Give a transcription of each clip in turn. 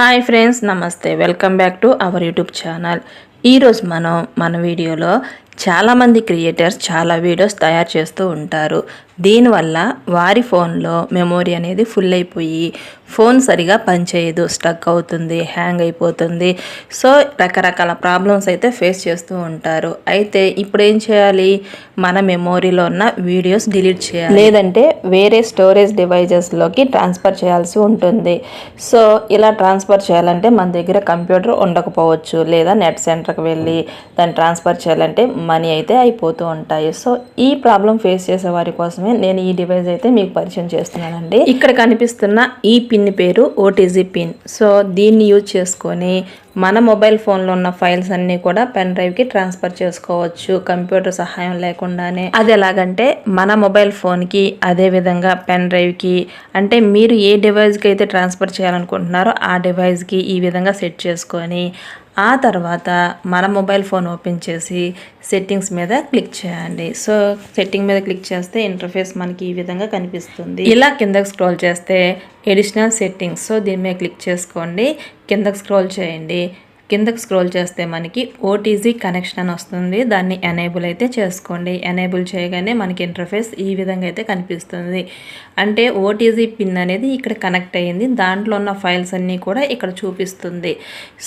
Hi friends, నమస్తే. Welcome back to our YouTube channel. ఈరోజు మన వీడియోలో చాలామంది క్రియేటర్స్ చాలా వీడియోస్ తయారు చేస్తూ ఉంటారు. దీనివల్ల వారి ఫోన్లో మెమొరీ అనేది ఫుల్ అయిపోయి ఫోన్ సరిగా పనిచేయదు, స్టక్ అవుతుంది, హ్యాంగ్ అయిపోతుంది. సో రకరకాల ప్రాబ్లమ్స్ అయితే ఫేస్ చేస్తూ ఉంటారు. అయితే ఇప్పుడు ఏం చేయాలి? మన మెమొరీలో ఉన్న వీడియోస్ డిలీట్ చేయాలి, లేదంటే వేరే స్టోరేజ్ డివైజెస్లోకి ట్రాన్స్ఫర్ చేయాల్సి ఉంటుంది. సో ఇలా ట్రాన్స్ఫర్ చేయాలంటే మన దగ్గర కంప్యూటర్ ఉండకపోవచ్చు, లేదా నెట్ సెంటర్కి వెళ్ళి దాన్ని ట్రాన్స్ఫర్ చేయాలంటే మనీ అయితే అయిపోతూ ఉంటాయి. సో ఈ ప్రాబ్లం ఫేస్ చేసే వారి కోసమే నేను ఈ డివైస్ అయితే మీకు పరిచయం చేస్తున్నానండి. ఇక్కడ కనిపిస్తున్న ఈ పిన్ పేరు ఓటీజీ పిన్. సో దీన్ని యూజ్ చేసుకొని మన మొబైల్ ఫోన్లో ఉన్న ఫైల్స్ అన్నీ కూడా పెన్ డ్రైవ్కి ట్రాన్స్ఫర్ చేసుకోవచ్చు కంప్యూటర్ సహాయం లేకుండానే. అది ఎలాగంటే మన మొబైల్ ఫోన్కి, అదేవిధంగా పెన్ డ్రైవ్కి, అంటే మీరు ఏ డివైస్కి అయితే ట్రాన్స్ఫర్ చేయాలనుకుంటున్నారో ఆ డివైస్కి ఈ విధంగా సెట్ చేసుకొని ఆ తర్వాత మన మొబైల్ ఫోన్ ఓపెన్ చేసి సెట్టింగ్స్ మీద క్లిక్ చేయండి. సో సెట్టింగ్ మీద క్లిక్ చేస్తే ఇంటర్ఫేస్ మనకి ఈ విధంగా కనిపిస్తుంది. ఇలా కిందకి స్క్రోల్ చేస్తే ఎడిషనల్ సెట్టింగ్స్, సో దీని మీద క్లిక్ చేసుకోండి. కిందకి స్క్రోల్ చేయండి. కిందకి స్క్రోల్ చేస్తే మనకి ఓటీజీ కనెక్షన్ అని వస్తుంది. దాన్ని ఎనేబుల్ అయితే చేసుకోండి. ఎనేబుల్ చేయగానే మనకి ఇంటర్ఫేస్ ఈ విధంగా అయితే కనిపిస్తుంది. అంటే ఓటీజీ పిన్ అనేది ఇక్కడ కనెక్ట్ అయ్యింది, దాంట్లో ఉన్న ఫైల్స్ అన్నీ కూడా ఇక్కడ చూపిస్తుంది.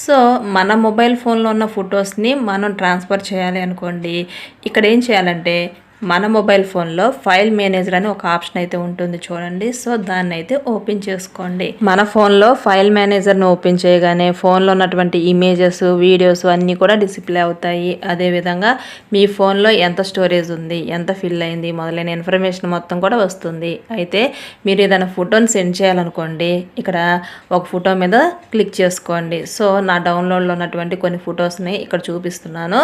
సో మన మొబైల్ ఫోన్లో ఉన్న ఫొటోస్ని మనం ట్రాన్స్ఫర్ చేయాలి అనుకోండి. ఇక్కడ ఏం చేయాలంటే మన మొబైల్ ఫోన్లో ఫైల్ మేనేజర్ అని ఒక ఆప్షన్ అయితే ఉంటుంది చూడండి. సో దాన్ని అయితే ఓపెన్ చేసుకోండి. మన ఫోన్లో ఫైల్ మేనేజర్ని ఓపెన్ చేయగానే ఫోన్లో ఉన్నటువంటి ఇమేజెస్, వీడియోస్ అన్నీ కూడా డిస్ప్లే అవుతాయి. అదేవిధంగా మీ ఫోన్లో ఎంత స్టోరేజ్ ఉంది, ఎంత ఫిల్ అయింది మొదలైన ఇన్ఫర్మేషన్ మొత్తం కూడా వస్తుంది. అయితే మీరు ఏదైనా ఫోటోని సెండ్ చేయాలనుకోండి, ఇక్కడ ఒక ఫోటో మీద క్లిక్ చేసుకోండి. సో నా డౌన్లోడ్లో ఉన్నటువంటి కొన్ని ఫొటోస్ని ఇక్కడ చూపిస్తున్నాను.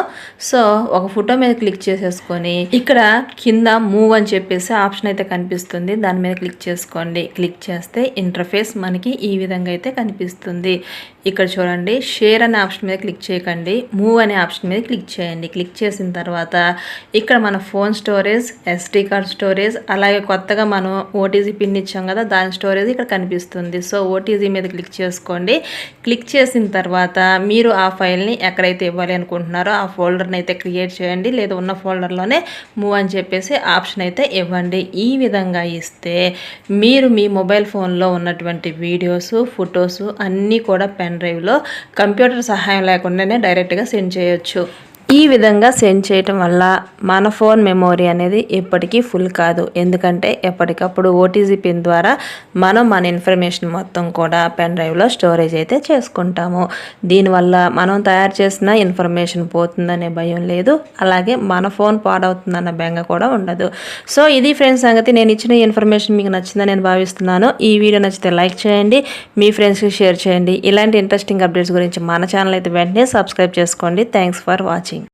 సో ఒక ఫోటో మీద క్లిక్ చేసేసుకొని ఇక్కడ కింద మూవ్ అని చెప్పేసి ఆప్షన్ అయితే కనిపిస్తుంది, దాని మీద క్లిక్ చేసుకోండి. క్లిక్ చేస్తే ఇంటర్ఫేస్ మనకి ఈ విధంగా అయితే కనిపిస్తుంది. ఇక్కడ చూడండి, షేర్ అనే ఆప్షన్ మీద క్లిక్ చేయకండి, మూవ్ అనే ఆప్షన్ మీద క్లిక్ చేయండి. క్లిక్ చేసిన తర్వాత ఇక్కడ మన phone storage, SD card storage, అలాగే కొత్తగా మనం ఓటీజీ పిన్ ఇచ్చాం కదా, దాని స్టోరేజ్ ఇక్కడ కనిపిస్తుంది. సో ఓటీజీ మీద క్లిక్ చేసుకోండి. క్లిక్ చేసిన తర్వాత మీరు ఆ ఫైల్ని ఎక్కడైతే ఇవ్వాలి అనుకుంటున్నారో ఆ ఫోల్డర్ని అయితే క్రియేట్ చేయండి, లేదా ఉన్న ఫోల్డర్లోనే మూవ్ అని చెప్పేసి ఆప్షన్ అయితే ఇవ్వండి. ఈ విధంగా ఇస్తే మీరు మీ మొబైల్ ఫోన్లో ఉన్నటువంటి వీడియోస్, ఫొటోస్ అన్నీ కూడా పెన్ డ్రైవ్లో కంప్యూటర్ సహాయం లేకుండానే డైరెక్ట్గా సెండ్ చేయొచ్చు. ఈ విధంగా సెండ్ చేయటం వల్ల మన ఫోన్ మెమొరీ అనేది ఎప్పటికీ ఫుల్ కాదు. ఎందుకంటే ఎప్పటికప్పుడు ఓటీజీ పిన్ ద్వారా మనం మన ఇన్ఫర్మేషన్ మొత్తం కూడా పెన్ డ్రైవ్లో స్టోరేజ్ అయితే చేసుకుంటాము. దీనివల్ల మనం తయారు చేసిన ఇన్ఫర్మేషన్ పోతుందనే భయం లేదు, అలాగే మన ఫోన్ పాడవుతుందన్న బెంగ కూడా ఉండదు. సో ఇది ఫ్రెండ్స్ సంగతి. నేను ఇచ్చిన ఇన్ఫర్మేషన్ మీకు నచ్చిందని నేను భావిస్తున్నాను. ఈ వీడియో నచ్చితే లైక్ చేయండి, మీ ఫ్రెండ్స్కి షేర్ చేయండి. ఇలాంటి ఇంట్రెస్టింగ్ అప్డేట్స్ గురించి మన ఛానల్ అయితే వెంటనే సబ్స్క్రైబ్ చేసుకోండి. Thanks for watching.